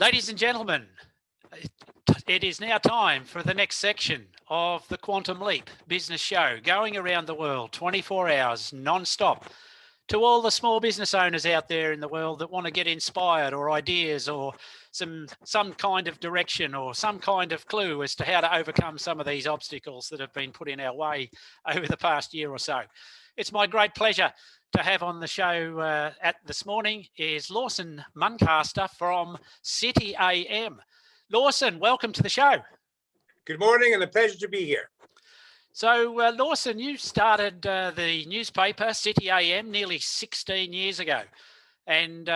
Ladies and gentlemen, it is now time for the next section of the Quantum Leap business show, going around the world 24 hours non-stop to all the small business owners out there in the world that want to get inspired or ideas or some kind of direction or some kind of clue as to how to overcome some of these obstacles that have been put in our way over the past year or so. It's my great pleasure to have on the show this morning is Lawson Muncaster from City AM. Lawson, welcome to the show. Good morning and a pleasure to be here. So, Lawson, you started the newspaper, City AM, nearly 16 years ago. And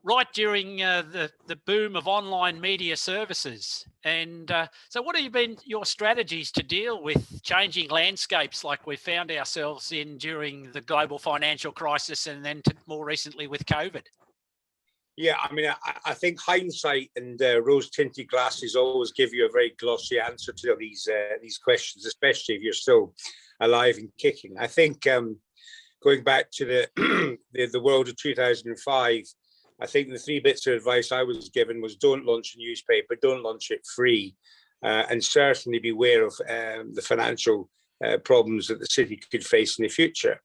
right during the boom of online media services. And so what have been your strategies to deal with changing landscapes like we found ourselves in during the global financial crisis and then more recently with COVID? Yeah, I mean, I think hindsight and rose-tinted glasses always give you a very glossy answer to these questions, especially if you're still alive and kicking. I think going back to the world of 2005, I think the three bits of advice I was given was don't launch a newspaper, don't launch it free, and certainly beware of the financial problems that the city could face in the future.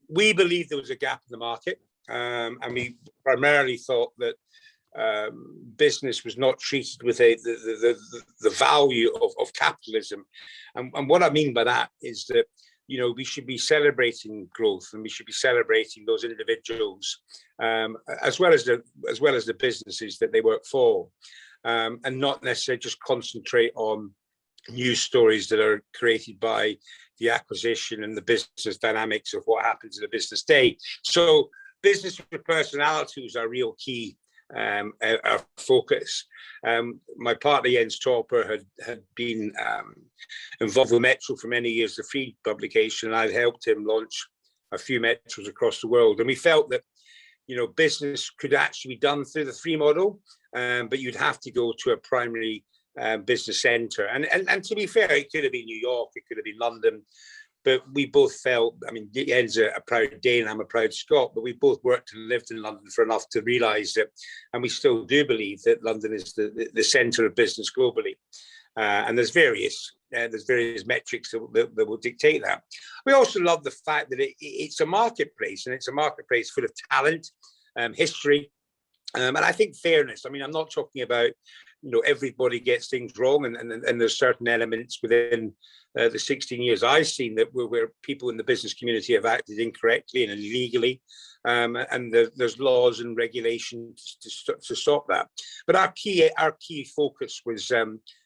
We believed there was a gap in the market. And we primarily thought that business was not treated with the value of capitalism. And what I mean by that is that, you know, we should be celebrating growth and we should be celebrating those individuals as well as the businesses that they work for, and not necessarily just concentrate on news stories that are created by the acquisition and the business dynamics of what happens in a business day. So business with personality was our real key, our focus. My partner Jens Topper had been involved with Metro for many years, the free publication, and I'd helped him launch a few Metros across the world. And we felt that, you know, business could actually be done through the free model, but you'd have to go to a primary business centre. And to be fair, it could have been New York, it could have been London. But we both felt, I mean, Jens a proud Dane, I'm a proud Scot, but we both worked and lived in London for enough to realise that, and we still do believe that London is the centre of business globally. And there's various metrics that will dictate that. We also love the fact that it's a marketplace, and it's a marketplace full of talent, history, and I think fairness. I mean, I'm not talking about, you know, everybody gets things wrong, and there's certain elements within the 16 years I've seen that where people in the business community have acted incorrectly and illegally, and there's laws and regulations to stop that. But our key focus was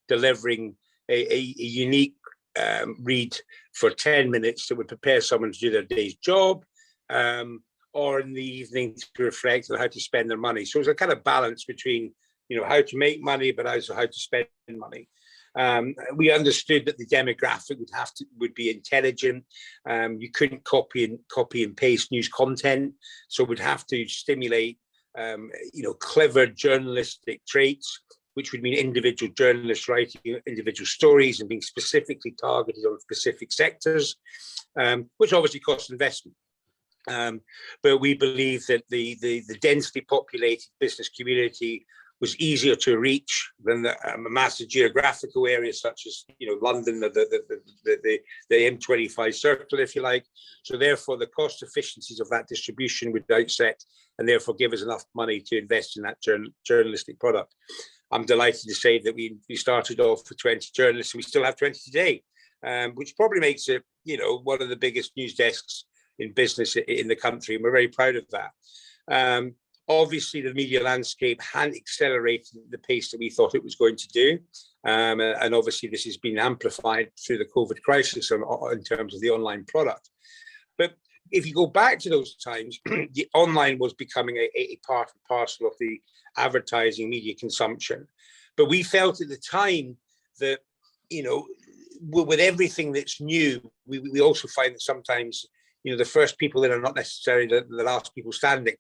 delivering a unique read for 10 minutes that would prepare someone to do their day's job, or in the evening to reflect on how to spend their money. So it's a kind of balance between, you know, how to make money, but also how to spend money. We understood that the demographic would be intelligent. You couldn't copy and paste news content, so we'd have to stimulate, you know, clever journalistic traits, which would mean individual journalists writing individual stories and being specifically targeted on specific sectors, which obviously costs investment. But we believe that the densely populated business community was easier to reach than a massive geographical area such as, you know, London, the M25 circle, if you like. So therefore, the cost efficiencies of that distribution would outset and therefore give us enough money to invest in that journalistic product. I'm delighted to say that we started off with 20 journalists, and we still have 20 today, which probably makes it, you know, one of the biggest news desks in business in the country, and we're very proud of that. Obviously, the media landscape hadn't accelerated at the pace that we thought it was going to do. And obviously, this has been amplified through the COVID crisis in terms of the online product. But if you go back to those times, the online was becoming a part and parcel of the advertising media consumption. But we felt at the time that, you know, with everything that's new, we also find that sometimes, you know, the first people in are not necessarily the last people standing.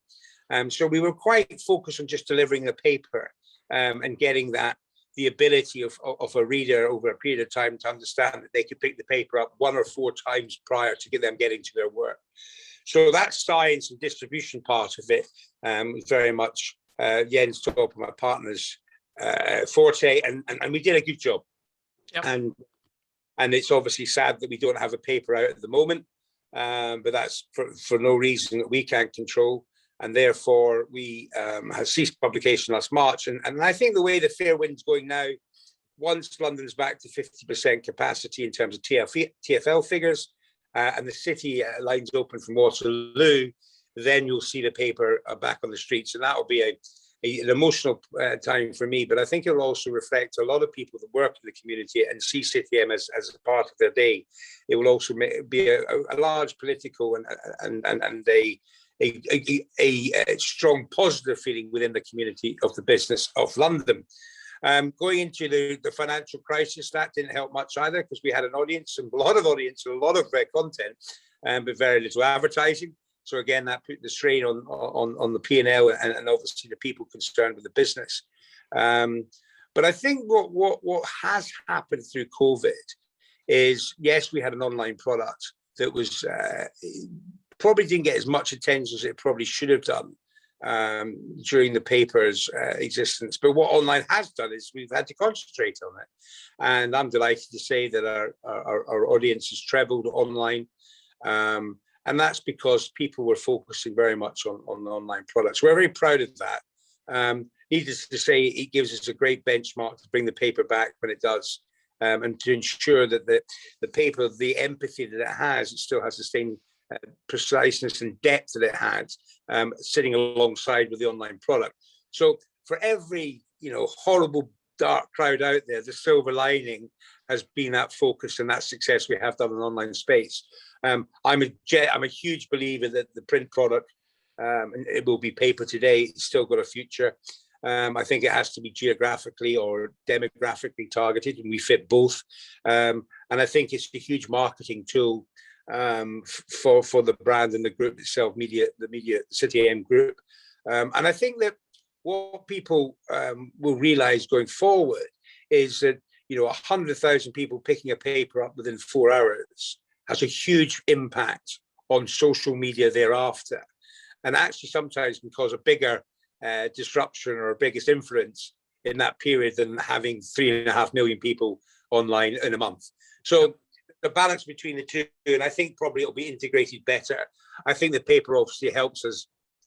So we were quite focused on just delivering the paper and getting the ability of a reader over a period of time to understand that they could pick the paper up 1 or 4 times prior to get them getting to their work. So that science and distribution part of it was very much Jens Top, my partner's forte, and we did a good job. Yep. And it's obviously sad that we don't have a paper out at the moment, but that's for no reason that we can't control. And therefore, we have ceased publication last March. And I think the way the fair wind's going now, once London's back to 50% capacity in terms of TfL figures, and the city lines open from Waterloo, then you'll see the paper back on the streets. And that will be an emotional time for me. But I think it'll also reflect a lot of people that work in the community and see City M as a part of their day. It will also be a large political and a strong positive feeling within the community of the business of London. Going into the financial crisis, that didn't help much either, because we had a lot of content, but very little advertising. So again, that put the strain on the P&L and obviously the people concerned with the business. But I think what has happened through COVID is, yes, we had an online product that was probably didn't get as much attention as it probably should have done during the paper's existence. But what online has done is we've had to concentrate on it. And I'm delighted to say that our audience has trebled online. And that's because people were focusing very much on online products. We're very proud of that. Needless to say, it gives us a great benchmark to bring the paper back when it does, and to ensure that the paper, the empathy that it has, it still has the same preciseness and depth that it had, sitting alongside with the online product. So for every horrible dark crowd out there, the silver lining has been that focus and that success we have done in online space. I'm a huge believer that the print product, and it will be paper today, it's still got a future. I think it has to be geographically or demographically targeted, and we fit both. And I think it's a huge marketing tool for the brand and the group itself, the City AM group. And I think that what people will realize going forward is that 100,000 people picking a paper up within 4 hours has a huge impact on social media thereafter, and actually sometimes can cause a bigger disruption or a biggest influence in that period than having 3.5 million people online in a month. So the balance between the two, and I think probably it'll be integrated better. I think the paper obviously helps us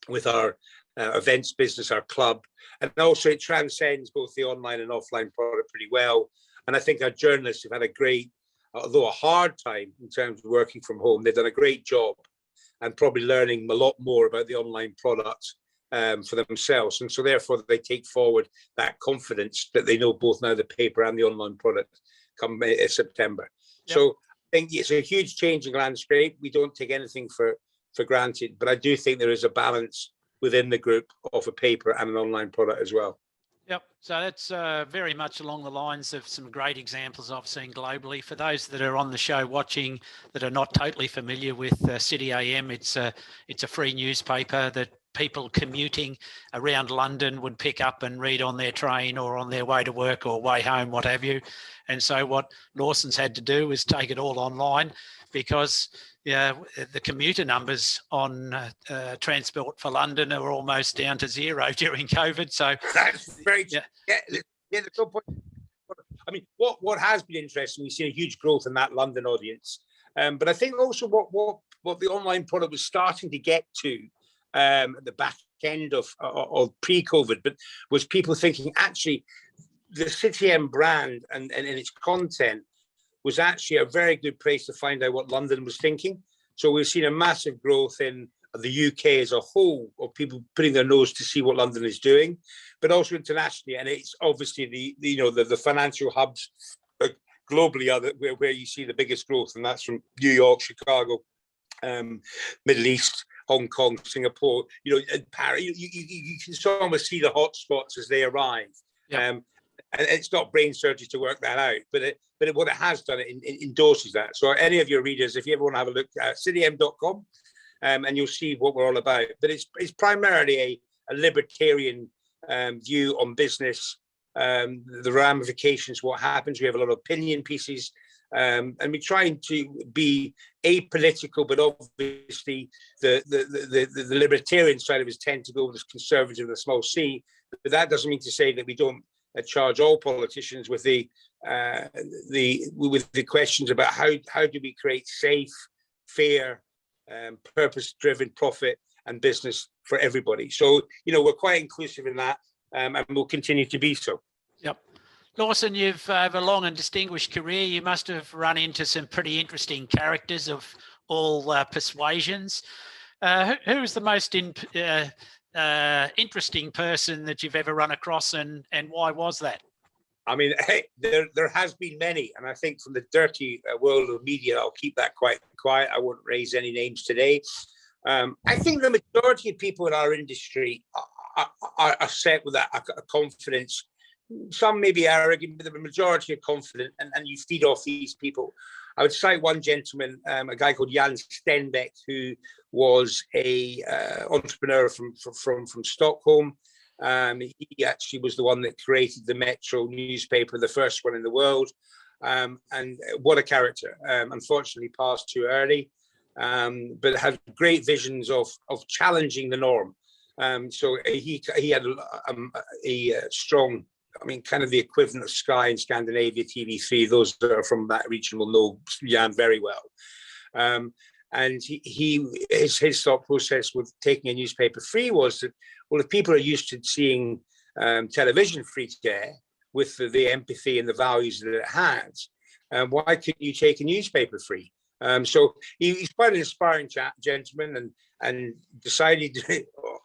with our events business, our club, and also it transcends both the online and offline product pretty well. And I think our journalists have had a great, although a hard time in terms of working from home, they've done a great job and probably learning a lot more about the online product for themselves. And so therefore they take forward that confidence that they know both now the paper and the online product come September. Yep. So I think it's a huge changing landscape. We don't take anything for granted, but I do think there is a balance within the group of a paper and an online product as well. Yep. So that's very much along the lines of some great examples I've seen globally. For those that are on the show watching that are not totally familiar with City AM, it's a free newspaper that people commuting around London would pick up and read on their train or on their way to work or way home, what have you. And so what Lawson's had to do is take it all online, because the commuter numbers on Transport for London are almost down to zero during COVID. So that's very there's no point. I mean, what has been interesting, we've seen a huge growth in that London audience, but I think also what the online product was starting to get to at the back end of pre-COVID, but was people thinking actually the City M brand and its content was actually a very good place to find out what London was thinking. So we've seen a massive growth in the UK as a whole of people putting their nose to see what London is doing, but also internationally. And it's obviously the financial hubs globally are where you see the biggest growth, and that's from New York, Chicago, Middle East, Hong Kong, Singapore, and Paris. You can almost see the hotspots as they arrive. Yep. And it's not brain surgery to work that out, but what it has done, it endorses that. So any of your readers, if you ever want to have a look at citym.com, and you'll see what we're all about. But it's primarily a libertarian view on business, the ramifications, what happens. We have a lot of opinion pieces, And we're trying to be apolitical, but obviously the libertarian side of us tend to go with the conservative and the small c. But that doesn't mean to say that we don't charge all politicians with the questions about how do we create safe, fair, purpose-driven profit and business for everybody. So, we're quite inclusive in that, and we'll continue to be so. Yep. Lawson, you've over a long and distinguished career, you must have run into some pretty interesting characters of all persuasions. Who is the most interesting person that you've ever run across, and why was that? I mean, there has been many, and I think from the dirty world of media, I'll keep that quite quiet. I won't raise any names today. I think the majority of people in our industry are set with a confidence. Some may be arrogant, but the majority are confident, and you feed off these people. I would cite one gentleman, a guy called Jan Stenbeck, who was a entrepreneur from Stockholm. He actually was the one that created the Metro newspaper, the first one in the world. And what a character. Unfortunately passed too early, but had great visions of challenging the norm. So he had a strong, I mean, kind of the equivalent of Sky in Scandinavia, TV3. Those that are from that region will know Jan very well. And his thought process with taking a newspaper free was that, well, if people are used to seeing television free to air with the empathy and the values that it has, why couldn't you take a newspaper free? So he's quite an inspiring gentleman, and decided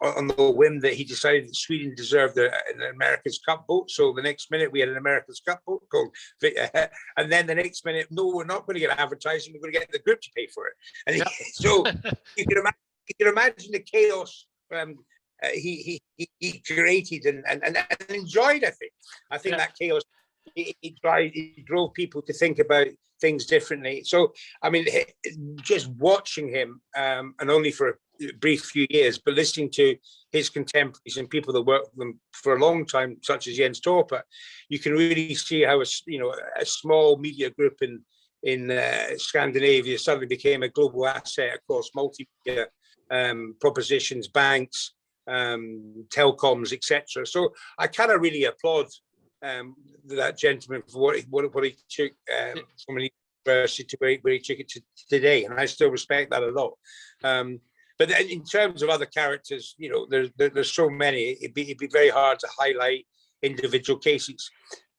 on the whim that he decided that Sweden deserved an America's Cup boat. So the next minute we had an America's Cup boat called, and then the next minute, no, we're not going to get advertising. We're going to get the group to pay for it. And yep. So you can imagine the chaos he created and enjoyed. I think that chaos. He drove people to think about things differently. So, I mean, just watching him, and only for a brief few years, but listening to his contemporaries and people that worked with them for a long time, such as Jens Torpe, you can really see how a small media group in Scandinavia suddenly became a global asset across multimedia propositions, banks, telecoms, etc. So I kind of really applaud that gentleman for what he took from an university to where he took it to today, and I still respect that a lot. But in terms of other characters, there's so many. It'd be very hard to highlight individual cases.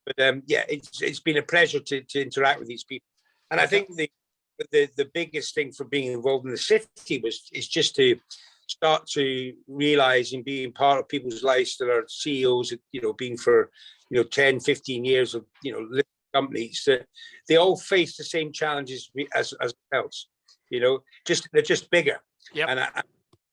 But it's been a pleasure to interact with these people, and I think the biggest thing for being involved in the city is just to start to realize and being part of people's lives that are CEOs, being for 10, 15 years of listed companies, that they all face the same challenges as else. They're just bigger. Yep. And I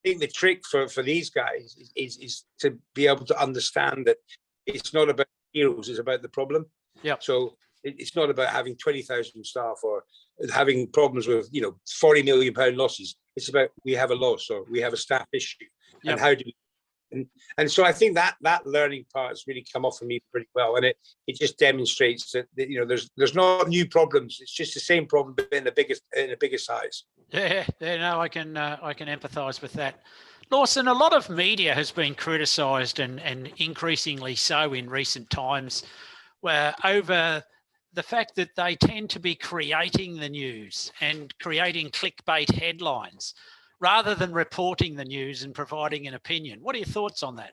think the trick for these guys is to be able to understand that it's not about heroes, it's about the problem. Yeah. So it's not about having 20,000 staff or having problems with 40 million pound losses. It's about, we have a loss or we have a staff issue. Yep. And how do we? And so I think that learning part has really come off for me pretty well, and it just demonstrates that there's not new problems. It's just the same problem, but in a bigger size. Yeah, no, I can empathise with that. Lawson, a lot of media has been criticised and increasingly so in recent times, where over the fact that they tend to be creating the news and creating clickbait headlines, rather than reporting the news and providing an opinion. What are your thoughts on that?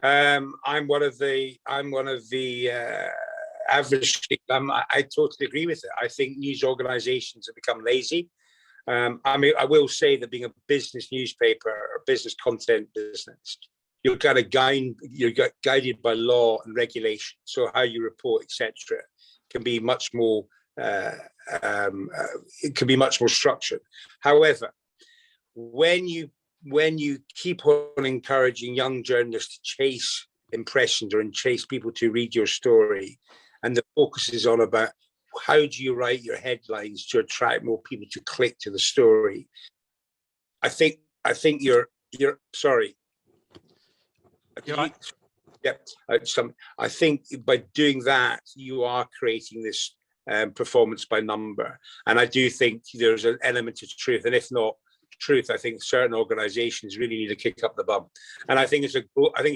I'm one of the average. I totally agree with it. I think news organisations have become lazy. I mean, I will say that being a business newspaper or business content business, you're guided by law and regulation. So how you report, etc., can be much more. It can be much more structured. However, when you keep on encouraging young journalists to chase impressions or chase people to read your story, and the focus is on about how do you write your headlines to attract more people to click to the story, I think you're sorry. You're right. Yeah, I think by doing that, you are creating this performance by number. And I do think there's an element of truth, and if not truth, I think certain organisations really need to kick up the bum. And I think it's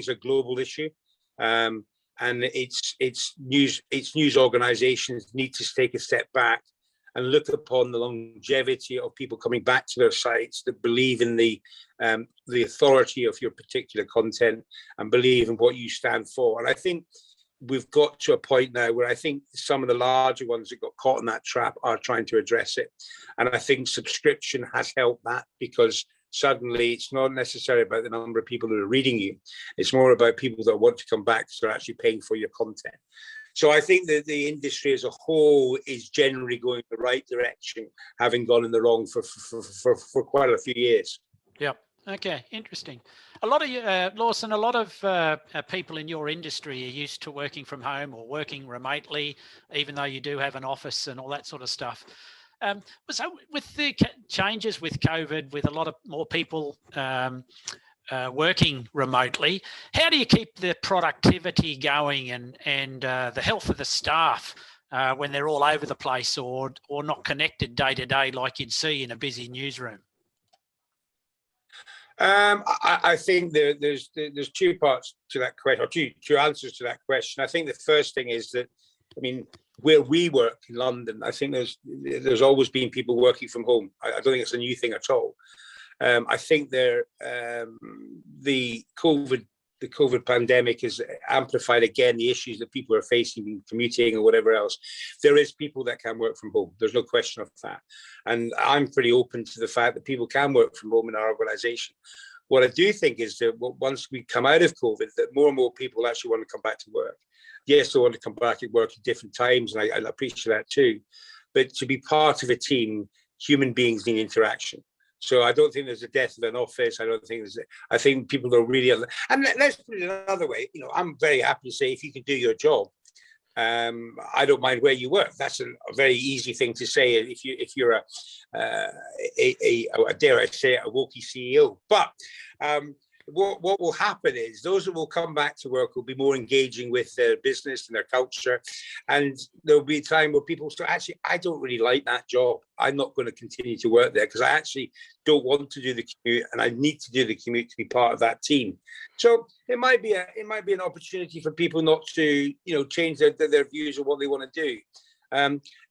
a global issue. And it's news organisations need to take a step back and look upon the longevity of people coming back to their sites that believe in the authority of your particular content and believe in what you stand for. And I think we've got to a point now where I think some of the larger ones that got caught in that trap are trying to address it. And I think subscription has helped that, because suddenly it's not necessarily about the number of people who are reading you. It's more about people that want to come back, so they're actually paying for your content. So I think that the industry as a whole is generally going the right direction, having gone in the wrong for quite a few years. Yeah. Okay. Interesting. A lot of Lawson, a lot of people in your industry are used to working from home or working remotely, even though you do have an office and all that sort of stuff. So with the changes with COVID, with a lot of more people working remotely, how do you keep the productivity going and the health of the staff when they're all over the place or not connected day to day like you'd see in a busy newsroom? I think there's two parts to that question, or two answers to that question. I think the first thing is that, I mean, where we work in London, I think there's always been people working from home. I don't think it's a new thing at all. I think the COVID pandemic has amplified again the issues that people are facing in commuting or whatever else. There is people that can work from home. There's no question of that. And I'm pretty open to the fact that people can work from home in our organisation. What I do think is that once we come out of COVID, that more and more people actually want to come back to work. Yes, they want to come back and work at different times, and I appreciate that too. But to be part of a team, human beings need interaction. So I don't think there's a death of an office. I think people are really, and let's put it another way. You know, I'm very happy to say if you can do your job, I don't mind where you work. That's a very easy thing to say if you're a dare I say it, a wokey CEO. But what will happen is those that will come back to work will be more engaging with their business and their culture, and there'll be a time where people say, actually, I don't really like that job. I'm not going to continue to work there because I actually don't want to do the commute, and I need to do the commute to be part of that team. So it might be an opportunity for people not to change their views of what they want to do.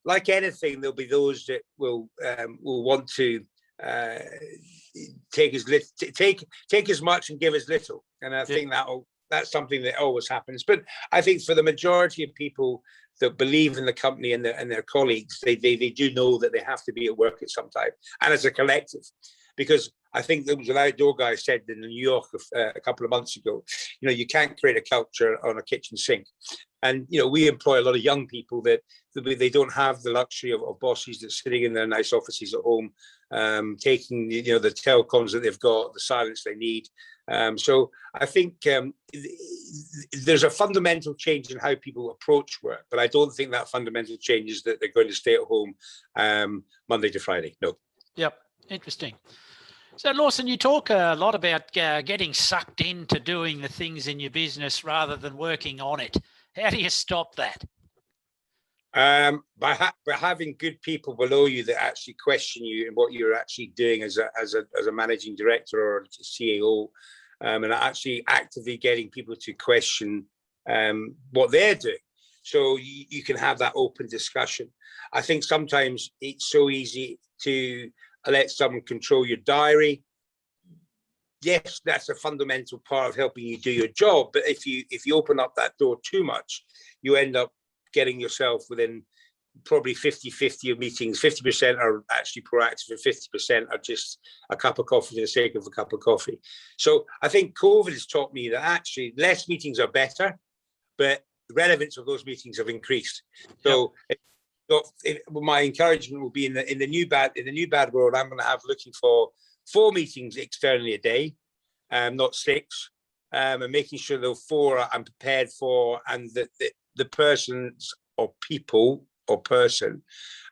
Like anything, there'll be those that will want to take as much and give as little, and I think that's something that always happens. But I think for the majority of people that believe in the company and their colleagues, they do know that they have to be at work at some time, and as a collective. Because I think there was an outdoor guy said in New York a couple of months ago, you can't create a culture on a kitchen sink. And, we employ a lot of young people that they don't have the luxury of bosses that's sitting in their nice offices at home, taking, the telecoms that they've got, the silence they need. So I think there's a fundamental change in how people approach work, but I don't think that fundamental change is that they're going to stay at home Monday to Friday. No. Yep. Interesting. So Lawson, you talk a lot about getting sucked into doing the things in your business rather than working on it. How do you stop that? By having good people below you that actually question you and what you're actually doing as a managing director or a CEO, and actually actively getting people to question what they're doing. So you can have that open discussion. I think sometimes it's so easy to let someone control your diary. Yes, that's a fundamental part of helping you do your job. But if you open up that door too much, you end up getting yourself within probably 50-50 of meetings. 50% are actually proactive and 50% are just a cup of coffee for the sake of a cup of coffee. So I think COVID has taught me that actually less meetings are better, but the relevance of those meetings have increased. So my encouragement will be in the new bad world, I'm going to have looking for 4 meetings externally a day, not 6, and making sure the 4 I'm prepared for, and that the persons or people or person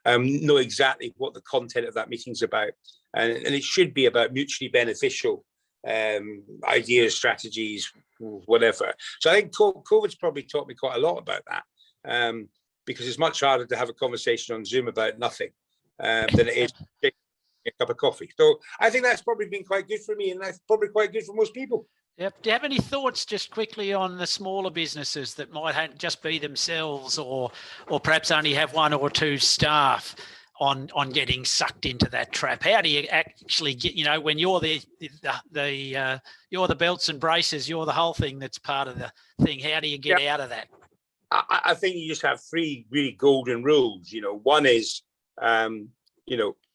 know exactly what the content of that meeting is about, and it should be about mutually beneficial ideas, strategies, whatever. So I think COVID's probably taught me quite a lot about that. because it's much harder to have a conversation on Zoom about nothing than it is taking a cup of coffee. So I think that's probably been quite good for me, and that's probably quite good for most people. Yep. Do you have any thoughts just quickly on the smaller businesses that might just be themselves, or perhaps only have one or two staff on getting sucked into that trap? How do you actually get, when you're you're the belts and braces, you're the whole thing that's part of the thing. How do you get out of that? I think you just have three really golden rules. One is,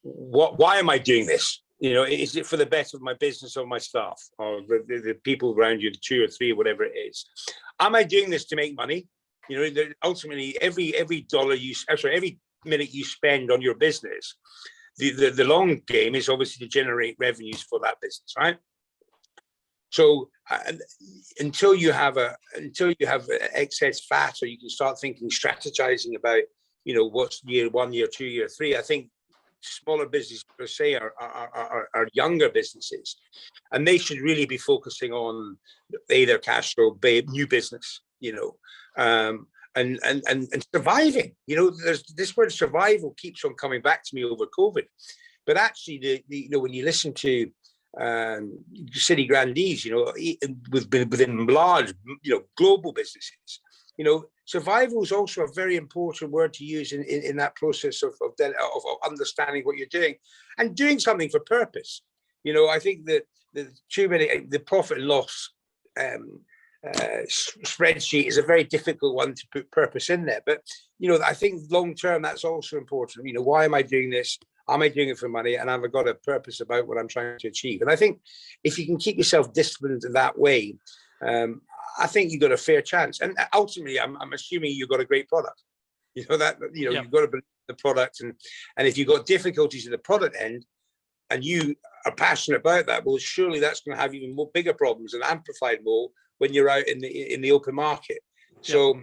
why am I doing this? Is it for the better of my business or my staff or the people around you, the two or three, whatever it is? Am I doing this to make money? Ultimately, every dollar every minute you spend on your business, the long game is obviously to generate revenues for that business, right? So until you have excess fat, or you can start thinking, strategizing about, what's year 1, year 2, year 3, I think smaller businesses per se are younger businesses, and they should really be focusing on their cash flow, new business, and surviving. There's this word survival keeps on coming back to me over COVID, but actually, when you listen to city grandees, within large, global businesses, survival is also a very important word to use in that process of understanding what you're doing and doing something for purpose. I think that the profit and loss spreadsheet is a very difficult one to put purpose in there. But, I think long term, that's also important. Why am I doing this? Am I doing it for money? And have I got a purpose about what I'm trying to achieve? And I think if you can keep yourself disciplined in that way, I think you've got a fair chance. And ultimately, I'm assuming you've got a great product. You've got to believe the product. And if you've got difficulties at the product end and you are passionate about that, well, surely that's going to have even more bigger problems and amplified more when you're out in the open market. So,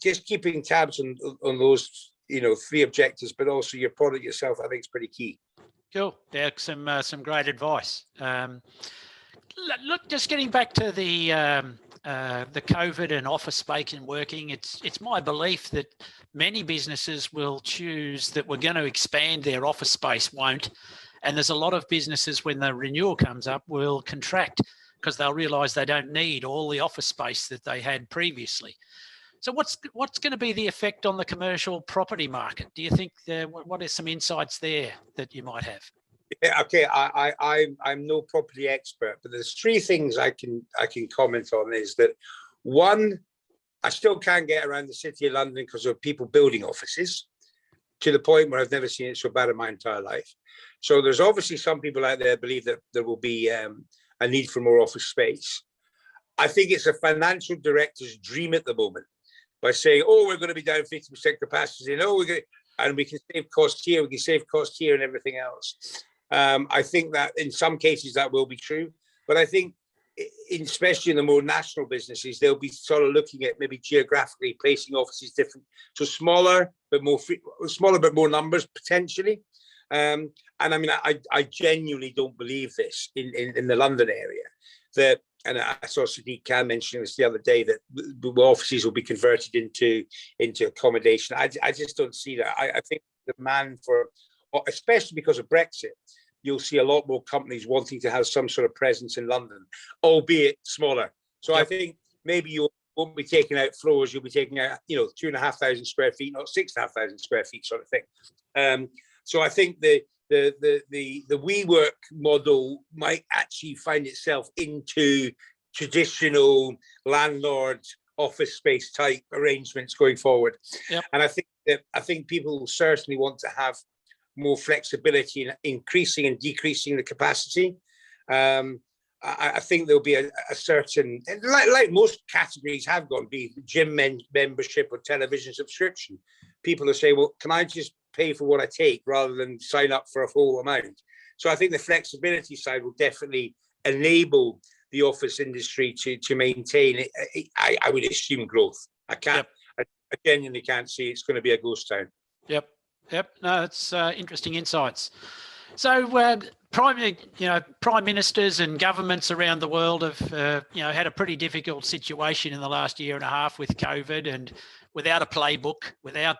just keeping tabs on those, 3 objectives, but also your product yourself, I think is pretty key. Cool. Yeah, some great advice. Look, just getting back to the COVID and office space and working, it's my belief that many businesses will choose that we're going to expand their office space, won't. And there's a lot of businesses, when the renewal comes up, will contract because they'll realise they don't need all the office space that they had previously. So what's going to be the effect on the commercial property market? Do you think what are some insights there that you might have? Yeah, okay, I'm no property expert, but there's 3 things I can comment on. Is that one, I still can't get around the city of London because of people building offices, to the point where I've never seen it so bad in my entire life. So there's obviously some people out there believe that there will be a need for more office space. I think it's a financial director's dream at the moment by saying, oh, we're going to be down 50% capacity, and we can save costs here, we can save costs here and everything else. I think that in some cases that will be true, but I think especially in the more national businesses, they'll be sort of looking at maybe geographically placing offices different, so smaller but more numbers potentially. And I mean, I genuinely don't believe this in the London area. And I saw Sadiq Khan mentioning this the other day, that the offices will be converted into accommodation. I just don't see that. I think the demand for, especially because of Brexit, you'll see a lot more companies wanting to have some sort of presence in London, albeit smaller. So I think maybe you won't be taking out floors, you'll be taking out 2,500 square feet, not 6,500 square feet, sort of thing. So I think the WeWork model might actually find itself into traditional landlord office space type arrangements going forward. Yep. And I think people certainly want to have more flexibility in increasing and decreasing the capacity. I think there'll be a certain, like most categories have gone, be it gym membership or television subscription. People are saying, well, can I just pay for what I take rather than sign up for a full amount? So I think the flexibility side will definitely enable the office industry to maintain, I would assume, growth. I genuinely can't see it's going to be a ghost town. Yep. No, it's interesting insights. So prime ministers and governments around the world have had a pretty difficult situation in the last year and a half with COVID, and without a playbook, without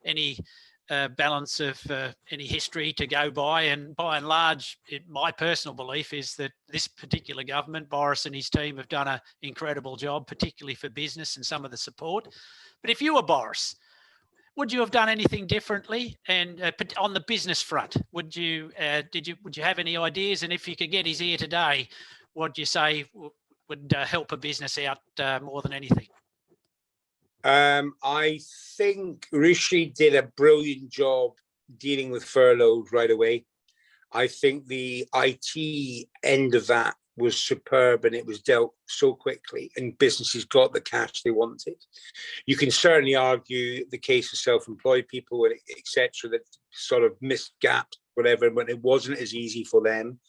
any balance of any history to go by. And by and large, my personal belief is that this particular government, Boris and his team, have done an incredible job, particularly for business and some of the support. But if you were Boris, would you have done anything differently? And on the business front, would you have any ideas? And if you could get his ear today, what do you say would help a business out more than anything? I think Rishi did a brilliant job dealing with furloughs right away. I think the IT end of that was superb, and it was dealt so quickly, and businesses got the cash they wanted. You can certainly argue the case of self-employed people, etc., that sort of missed gaps, whatever, but it wasn't as easy for them.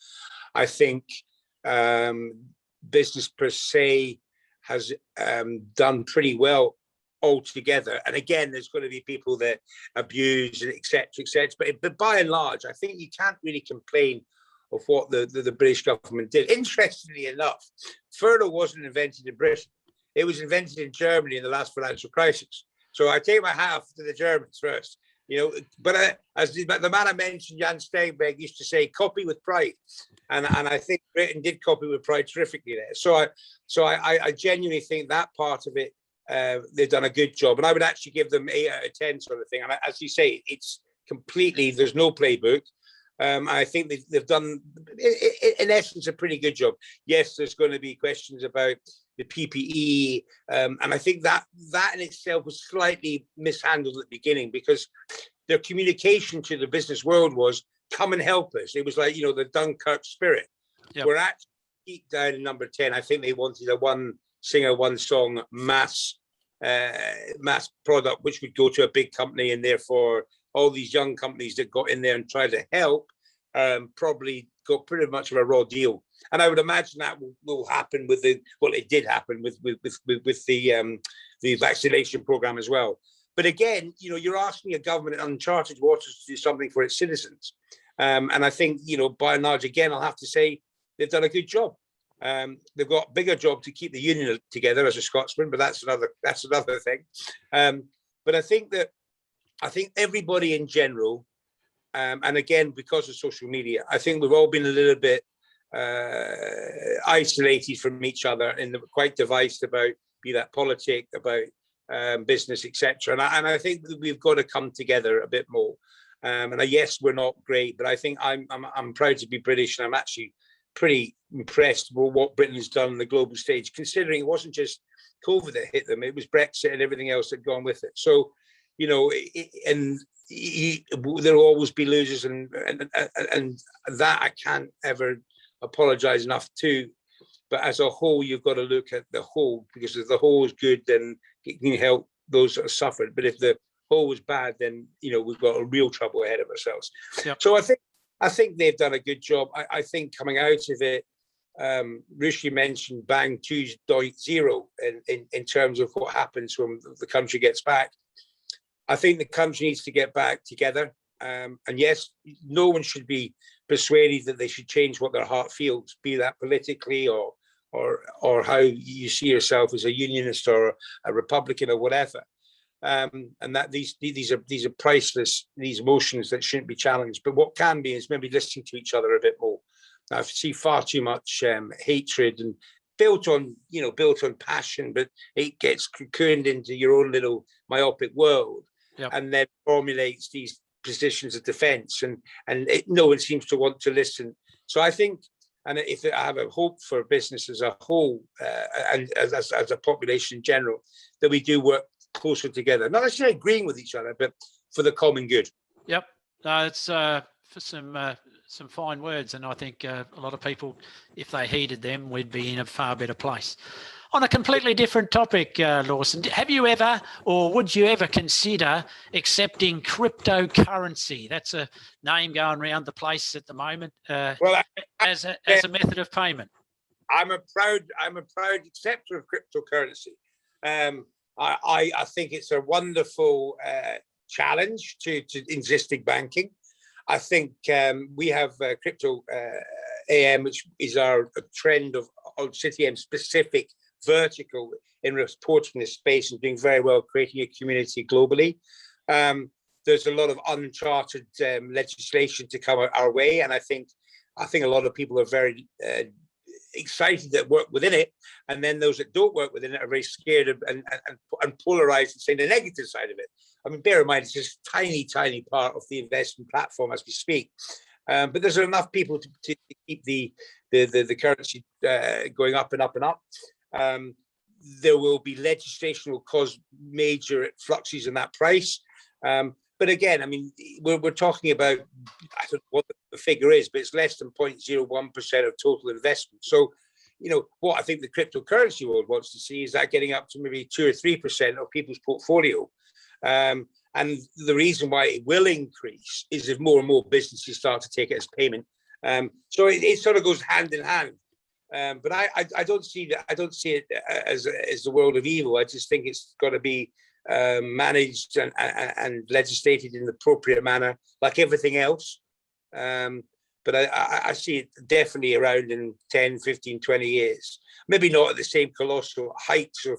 I think business per se has done pretty well altogether. And again, there's going to be people that abuse and etc. But by and large, I think you can't really complain of what the British government did. Interestingly enough, furlough wasn't invented in Britain. It was invented in Germany in the last financial crisis. So I take my hat off to the Germans first. But as the man I mentioned, Jan Steinbeck, used to say, "Copy with pride," and I think Britain did copy with pride terrifically there. So I genuinely think that part of it, they've done a good job, and I would actually give them 8 out of 10 sort of thing. And as you say, it's completely, there's no playbook. I think they've done, in essence, a pretty good job. Yes, there's going to be questions about the PPE, and I think that in itself was slightly mishandled at the beginning, because their communication to the business world was, "Come and help us." It was like, the Dunkirk spirit. Yep. We're actually deep down in number 10. I think they wanted a one singer, one song mass product, which would go to a big company, and therefore all these young companies that got in there and tried to help probably got pretty much of a raw deal. And I would imagine that will happen with it did happen with the vaccination program as well. But again, you're asking a government in uncharted waters to do something for its citizens. And I think, by and large, again, I'll have to say they've done a good job. They've got a bigger job to keep the union together as a Scotsman, but that's another thing. But I think everybody in general, and again, because of social media, I think we've all been a little bit isolated from each other and quite divisive about, be that politics, about business, etc. And I think that we've got to come together a bit more. And yes, we're not great, but I think I'm proud to be British, and I'm actually pretty impressed with what Britain has done on the global stage, considering it wasn't just COVID that hit them, it was Brexit and everything else that had gone with it. So, there'll always be losers, and that I can't ever apologize enough to. But as a whole, you've got to look at the whole, because if the whole is good, then it can help those that have suffered. But if the whole was bad, then we've got a real trouble ahead of ourselves. Yep. So I think they've done a good job. I think coming out of it, Rishi mentioned Bang 2.0 in terms of what happens when the country gets back. I think the country needs to get back together. And yes, no one should be persuaded that they should change what their heart feels, be that politically or how you see yourself as a unionist or a Republican or whatever. And that these are priceless, these emotions that shouldn't be challenged. But what can be is maybe listening to each other a bit more. I see far too much hatred and built on passion, but it gets cocooned into your own little myopic world. Yep. And then formulates these positions of defence, and no one seems to want to listen. So I think, and if I have a hope for business as a whole, and as a population in general, that we do work closer together, not necessarily agreeing with each other, but for the common good. Yep, it's for some fine words, and I think a lot of people, if they heeded them, we'd be in a far better place. On a completely different topic, Lawson, have you ever, or would you ever consider accepting cryptocurrency? That's a name going around the place at the moment. As a method of payment. I'm a proud acceptor of cryptocurrency. I think it's a wonderful challenge to existing banking. I think we have crypto AM, which is our trend of CityM specific vertical in reporting this space and doing very well, creating a community globally. There's a lot of uncharted legislation to come our way, and I think a lot of people are very excited that work within it, and then those that don't work within it are very scared and polarized and saying the negative side of it. I mean, bear in mind, it's just a tiny part of the investment platform as we speak. But there's enough people to keep the currency going up and up and up. There will be legislation will cause major fluxes in that price. But again, I mean, we're talking about, I don't know what the figure is, but it's less than 0.01% of total investment. So, what I think the cryptocurrency world wants to see is that getting up to maybe 2 or 3% of people's portfolio. And the reason why it will increase is if more and more businesses start to take it as payment. So it sort of goes hand in hand. But I don't see that. I don't see it as the world of evil. I just think it's got to be managed and legislated in the appropriate manner, like everything else. But I see it definitely around in 10, 15, 20 years. Maybe not at the same colossal heights of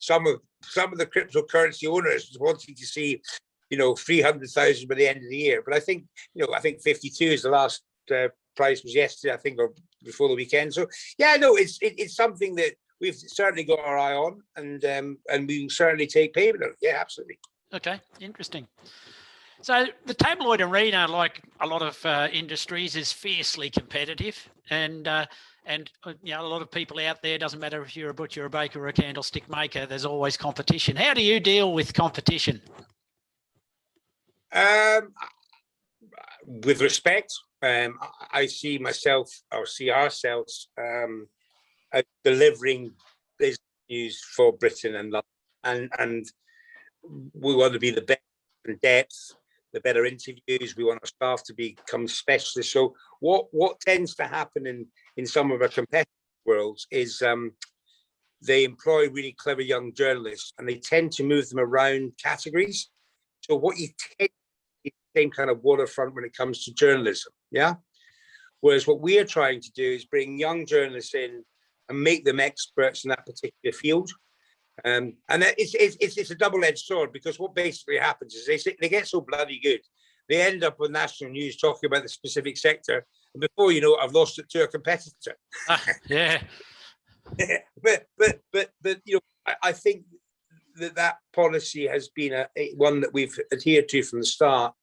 some of the cryptocurrency owners wanting to see, 300,000 by the end of the year. But I think 52 is the last price was yesterday, I think, or before the weekend. So yeah, no, it's something that we've certainly got our eye on, and we will certainly take payment on it. Yeah, absolutely. Okay, interesting. So the tabloid arena, like a lot of industries, is fiercely competitive, and a lot of people out there. Doesn't matter if you're a butcher, a baker, or a candlestick maker. There's always competition. How do you deal with competition? With respect, I see myself, or see ourselves, delivering business news for Britain and London, and we want to be the best in depth, the better interviews. We want our staff to become specialists. So what tends to happen in some of our competitive worlds is they employ really clever young journalists, and they tend to move them around categories. So what you tend is the same kind of waterfront when it comes to journalism, yeah? Whereas what we are trying to do is bring young journalists in and make them experts in that particular field. And it's a double-edged sword, because what basically happens is they get so bloody good, they end up on national news talking about the specific sector, and before you know it, I've lost it to a competitor. Yeah. but I think that policy has been one that we've adhered to from the start,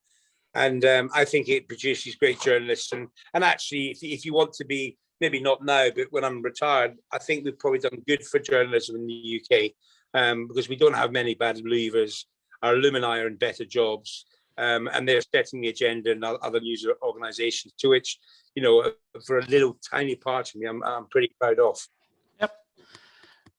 and I think it produces great journalists. And actually, if you want to be, maybe not now, but when I'm retired, I think we've probably done good for journalism in the UK, because we don't have many bad leavers. Our alumni are in better jobs, and they're setting the agenda and other news organisations, to which, for a little tiny part of me, I'm pretty proud of. Yep.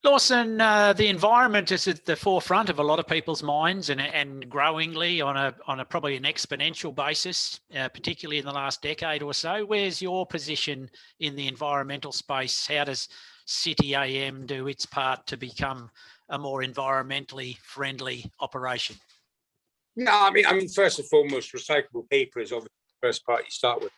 Lawson, the environment is at the forefront of a lot of people's minds, and growingly on a probably an exponential basis, particularly in the last decade or so. Where's your position in the environmental space? How does City AM do its part to become a more environmentally friendly operation? No, I mean, first and foremost, recyclable paper is obviously the first part you start with.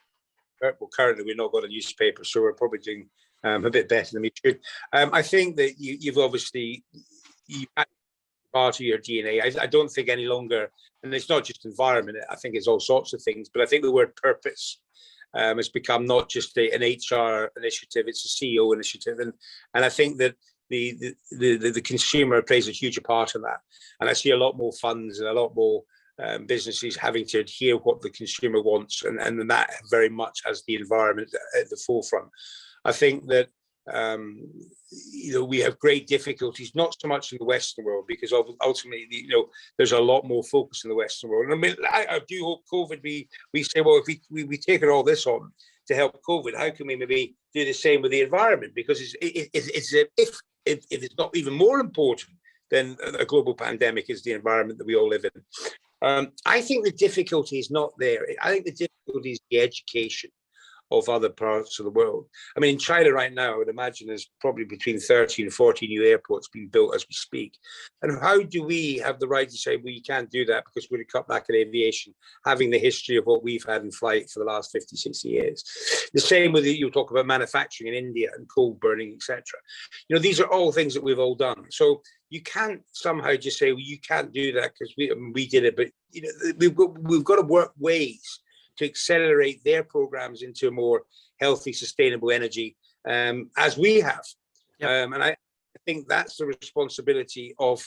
Well, currently we've not got a newspaper, so we're probably doing a bit better than we should. I think that you've obviously part of your DNA. I don't think any longer, and it's not just environment, I think it's all sorts of things, but I think the word purpose has become not just an HR initiative, it's a CEO initiative. And I think that the consumer plays a huge part in that. And I see a lot more funds and a lot more businesses having to adhere what the consumer wants, and that very much has the environment at the forefront. I think that we have great difficulties, not so much in the Western world, because ultimately, there's a lot more focus in the Western world. And I mean, I do hope COVID, we say, well, if we taken all this on to help COVID, how can we maybe do the same with the environment? Because if it's not even more important than a global pandemic is the environment that we all live in. I think the difficulty is not there. I think the difficulty is the education of other parts of the world. I mean, in China right now, I would imagine there's probably between 30 and 40 new airports being built as we speak. And how do we have the right to say, well, you can't do that because we're going to cut back in aviation, having the history of what we've had in flight for the last 50, 60 years? The same with you talk about manufacturing in India and coal burning, etc. You know, these are all things that we've all done. So you can't somehow just say, well, you can't do that because we did it. But you know, we've got to work ways to accelerate their programs into a more healthy, sustainable energy, as we have. Yep. And I think that's the responsibility of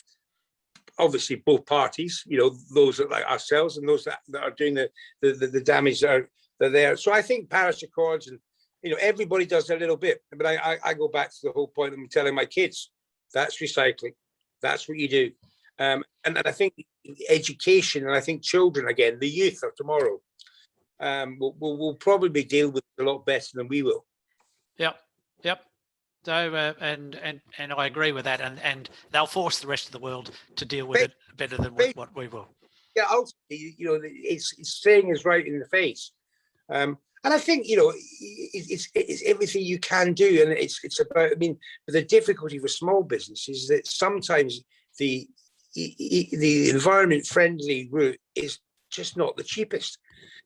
obviously both parties, you know, those that like ourselves and those that are doing the damage that are there. So I think Paris Accords, and you know, everybody does a little bit. But I go back to the whole point I'm telling my kids, that's recycling. That's what you do. And I think education, and I think children, again, the youth of tomorrow, will probably deal with it a lot better than we will. Yep. So and I agree with that, and they'll force the rest of the world to deal with it better than what we will. Yeah, ultimately, you know, it's saying is right in the face, and I think, you know, it's everything you can do, and it's about. I mean, the difficulty for small businesses is that sometimes the environment friendly route is just not the cheapest.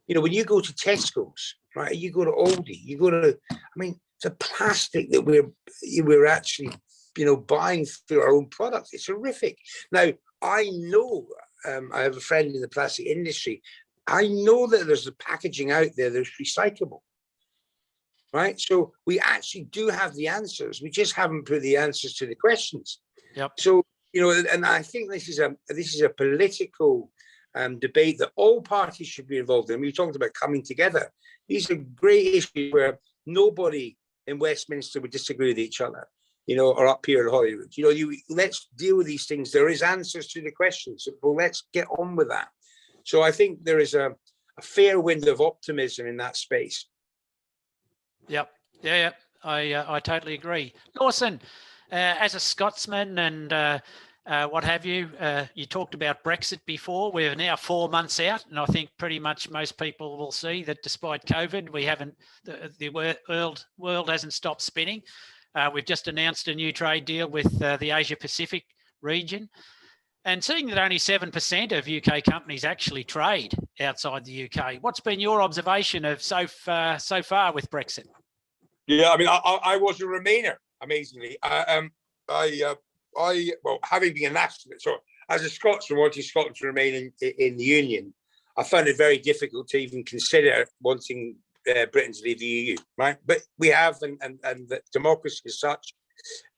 You know, when you go to Tesco's, right, you go to Aldi, you go to, I mean, the plastic that we're actually, you know, buying through our own products, it's horrific. Now, I know, I have a friend in the plastic industry. I know that there's the packaging out there that's recyclable, right? So we actually do have the answers. We just haven't put the answers to the questions. Yep. So, you know, and I think this is a political debate that all parties should be involved in. We talked about coming together. These are great issues where nobody in Westminster would disagree with each other, you know, or up here in Hollywood. You know, let's deal with these things. There is answers to the questions. Well, let's get on with that. So I think there is a fair wind of optimism in that space. Yep. Yeah. I totally agree. Lawson, as a Scotsman and what have you, you talked about Brexit before. We're now 4 months out, and I think pretty much most people will see that despite COVID, we haven't, the world hasn't stopped spinning. We've just announced a new trade deal with the Asia Pacific region. And seeing that only 7% of UK companies actually trade outside the UK, what's been your observation of so far with Brexit? Yeah, I mean, I was a Remainer, amazingly. Well, having been a nationalist, so as a Scotsman wanting Scotland to remain in the Union, I found it very difficult to even consider wanting Britain to leave the EU, right? But we have, and the democracy is such.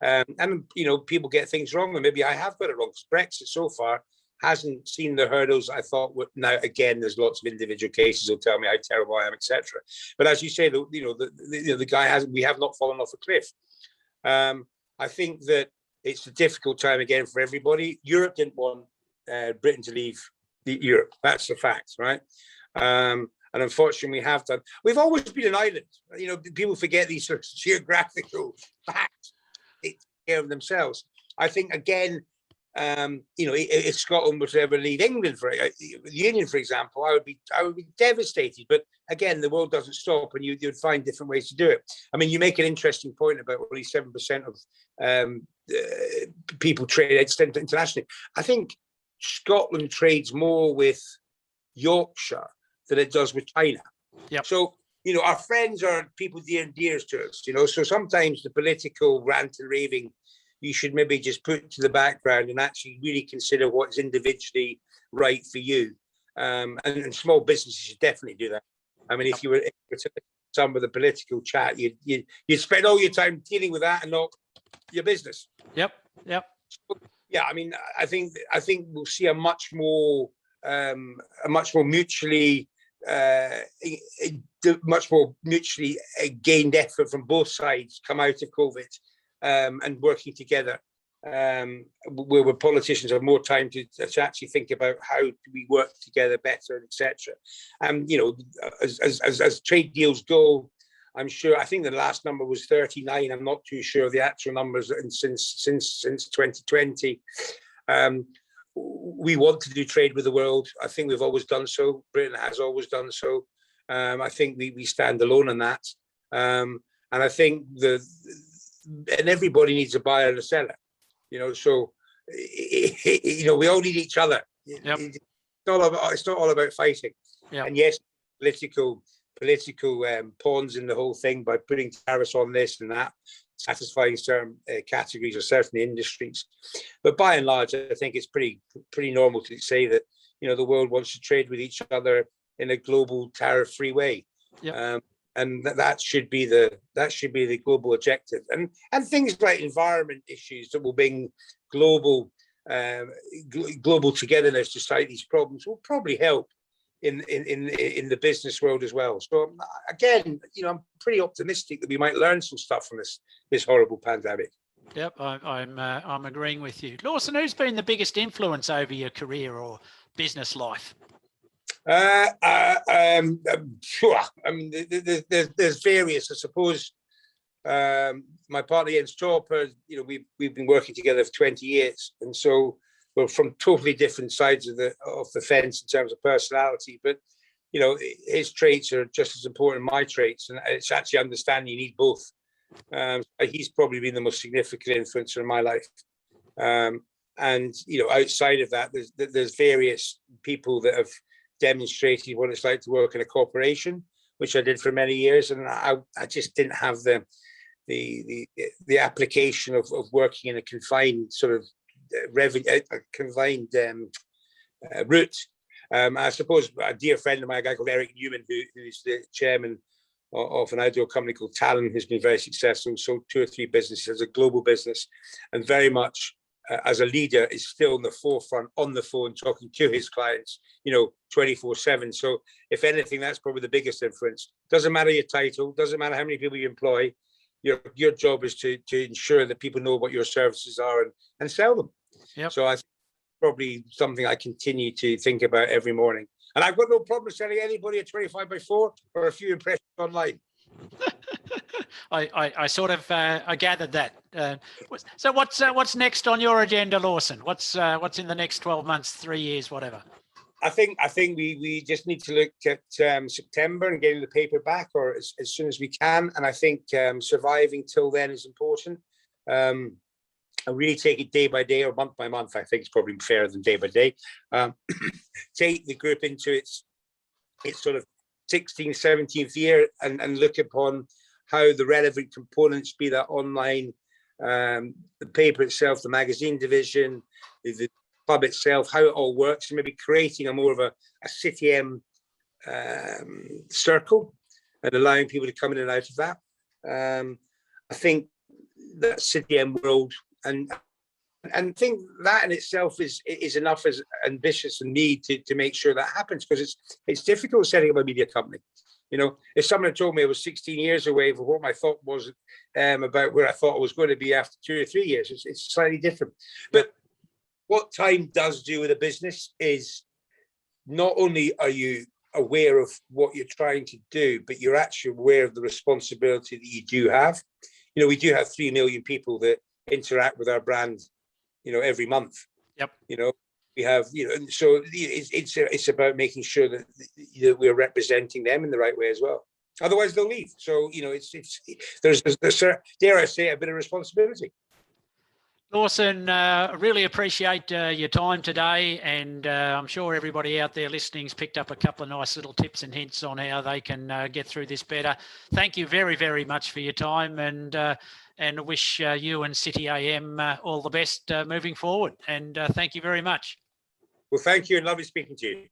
And, you know, people get things wrong, and maybe I have got it wrong, because Brexit so far hasn't seen the hurdles I thought would. Now, again, there's lots of individual cases who'll tell me how terrible I am, etc. But as you say, the guy we have not fallen off a cliff. I think that it's a difficult time again for everybody. Europe didn't want Britain to leave Europe. That's the fact, right? And unfortunately, we have done. We've always been an island. You know, people forget these sort of geographical facts. They take care of themselves. I think, again, you know, if Scotland were to ever leave England for the Union, for example, I would be devastated. But again, the world doesn't stop, and you'd find different ways to do it. I mean, you make an interesting point about only 7% of people trade internationally. I think Scotland trades more with Yorkshire than it does with China. Yep. So, you know, our friends are people near and dear to us, you know, so sometimes the political rant and raving, you should maybe just put to the background and actually really consider what is individually right for you. And small businesses should definitely do that. I mean, if you were to some of the political chat, you'd spend all your time dealing with that and not your business. Yep. So, yeah, I mean, I think we'll see a much more mutually gained effort from both sides come out of COVID, and working together, where politicians have more time to actually think about how do we work together better, etc. And you know, as trade deals go, I'm sure, I think the last number was 39. I'm not too sure of the actual numbers since 2020. We want to do trade with the world. I think we've always done so. Britain has always done so. I think we stand alone on that. And I think and everybody needs a buyer and a seller, so, we all need each other. Yep. It's not all about fighting. Yep. And yes, political pawns in the whole thing by putting tariffs on this and that, satisfying certain categories or certain industries. But by and large, I think it's pretty normal to say that, the world wants to trade with each other in a global tariff-free way. Yep. And that should be the global objective. And things like environment issues that will bring global togetherness to fight these problems will probably help in the business world as well. So again, I'm pretty optimistic that we might learn some stuff from this horrible pandemic. Yep, I'm agreeing with you. Lawson, who's been the biggest influence over your career or business life? I mean, there's various. I suppose my partner Jens Chopper, we've been working together for 20 years, and so we're from totally different sides of the fence in terms of personality. But his traits are just as important as my traits, and it's actually understanding you need both. He's probably been the most significant influencer in my life. And outside of that, there's various people that have demonstrated what it's like to work in a corporation, which I did for many years, and I just didn't have the application of working in a confined sort of confined route. I suppose a dear friend of mine, a guy called Eric Newman, who's the chairman of an outdoor company called Talon, who's been very successful, sold 2 or 3 businesses, a global business, and very much as a leader is still in the forefront, on the phone, talking to his clients, 24/7. So if anything, that's probably the biggest influence. Doesn't matter your title, doesn't matter how many people you employ. Your job is to ensure that people know what your services are and sell them. Yep. So I think probably something I continue to think about every morning. And I've got no problem selling anybody a 25x4 or a few impressions online. I sort of I gathered that. So what's next on your agenda, Lawson? What's in the next 12 months, 3 years, whatever? I think we just need to look at September and getting the paper back, or as soon as we can. And I think surviving till then is important. I really take it day by day or month by month. I think it's probably fairer than day by day. Take the group into its sort of 16th, 17th year and look upon how the relevant components, be that online, the paper itself, the magazine division, the club itself, how it all works, and maybe creating a more of a CityM circle and allowing people to come in and out of that. I think that CityM world and think that in itself is enough as ambitious and need to make sure that happens, because it's difficult setting up a media company. If someone had told me I was 16 years away from what my thought was about where I thought I was going to be after 2 or 3 years, it's slightly different. But what time does do with a business is not only are you aware of what you're trying to do, but you're actually aware of the responsibility that you do have. We do have 3 million people that interact with our brand, every month. Yep. We have, so it's about making sure that we're representing them in the right way as well. Otherwise, they'll leave. So there's dare I say, a bit of responsibility. Lawson, really appreciate your time today, and I'm sure everybody out there listening's picked up a couple of nice little tips and hints on how they can get through this better. Thank you very, very much for your time, and wish you and City AM all the best moving forward. And thank you very much. Well, thank you, and lovely speaking to you.